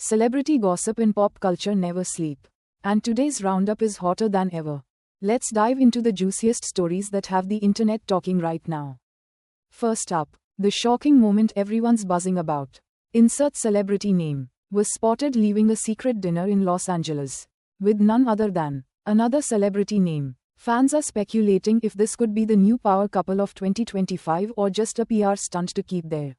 Celebrity gossip in pop culture never sleep. And today's roundup is hotter than ever. Let's dive into the juiciest stories that have the internet talking right now. First up, the shocking moment everyone's buzzing about. Insert celebrity name. Was spotted leaving a secret dinner in Los Angeles. With none other than another celebrity name. Fans are speculating if this could be the new power couple of 2025 or just a PR stunt to keep their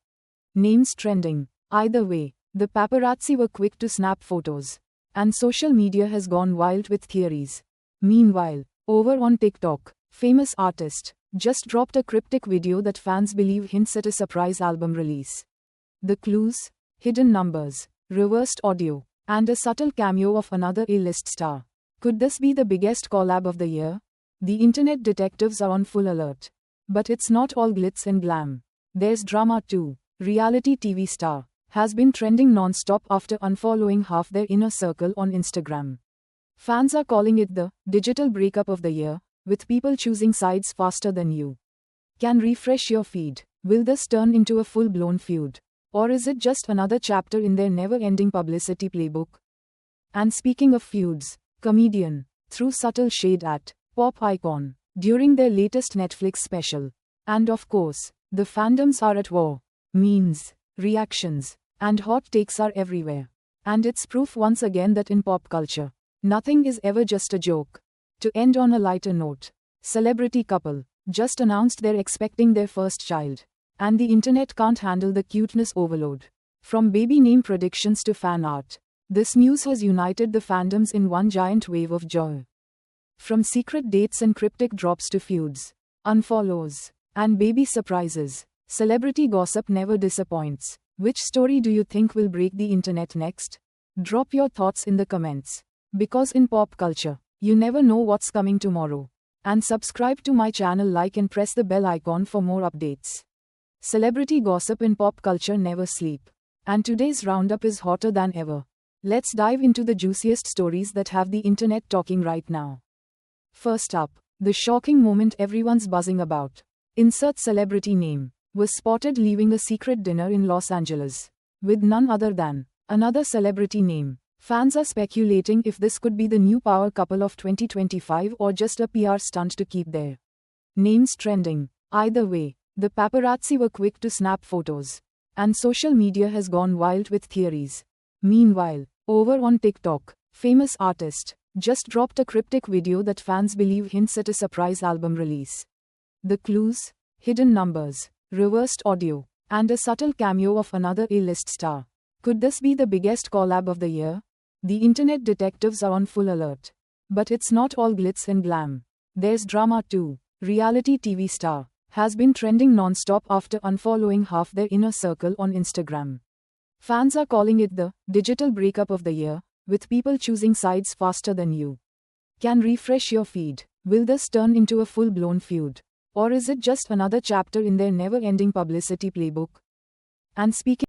names trending. Either way, the paparazzi were quick to snap photos. And social media has gone wild with theories. Meanwhile, over on TikTok, famous artist just dropped a cryptic video that fans believe hints at a surprise album release. The clues? Hidden numbers, reversed audio, and a subtle cameo of another A-list star. Could this be the biggest collab of the year? The internet detectives are on full alert. But it's not all glitz and glam. There's drama too. Reality TV star has been trending non-stop after unfollowing half their inner circle on Instagram. Fans are calling it the digital breakup of the year, with people choosing sides faster than you can refresh your feed. Will this turn into a full-blown feud? Or is it just another chapter in their never-ending publicity playbook? And speaking of feuds, comedian threw subtle shade at pop icon during their latest Netflix special. And of course, the fandoms are at war. Memes, reactions, and hot takes are everywhere. And it's proof once again that in pop culture, nothing is ever just a joke. To end on a lighter note, celebrity couple just announced they're expecting their first child. And the internet can't handle the cuteness overload. From baby name predictions to fan art, this news has united the fandoms in one giant wave of joy. From secret dates and cryptic drops to feuds, unfollows, and baby surprises, celebrity gossip never disappoints. Which story do you think will break the internet next? Drop your thoughts in the comments. Because in pop culture, you never know what's coming tomorrow. And subscribe to my channel, like and press the bell icon for more updates. Celebrity gossip in pop culture never sleep. And today's roundup is hotter than ever. Let's dive into the juiciest stories that have the internet talking right now. First up, the shocking moment everyone's buzzing about. Insert celebrity name. Was spotted leaving a secret dinner in Los Angeles. With none other than another celebrity name. Fans are speculating if this could be the new power couple of 2025 or just a PR stunt to keep their names trending. Either way, the paparazzi were quick to snap photos. And social media has gone wild with theories. Meanwhile, over on TikTok, famous artist just dropped a cryptic video that fans believe hints at a surprise album release. The clues? Hidden numbers, reversed audio, and a subtle cameo of another A-list star. Could this be the biggest collab of the year? The internet detectives are on full alert. But it's not all glitz and glam. There's drama too. Reality TV star has been trending non-stop after unfollowing half their inner circle on Instagram. Fans are calling it the digital breakup of the year, with people choosing sides faster than you can refresh your feed. Will this turn into a full-blown feud? Or is it just another chapter in their never-ending publicity playbook? And speaking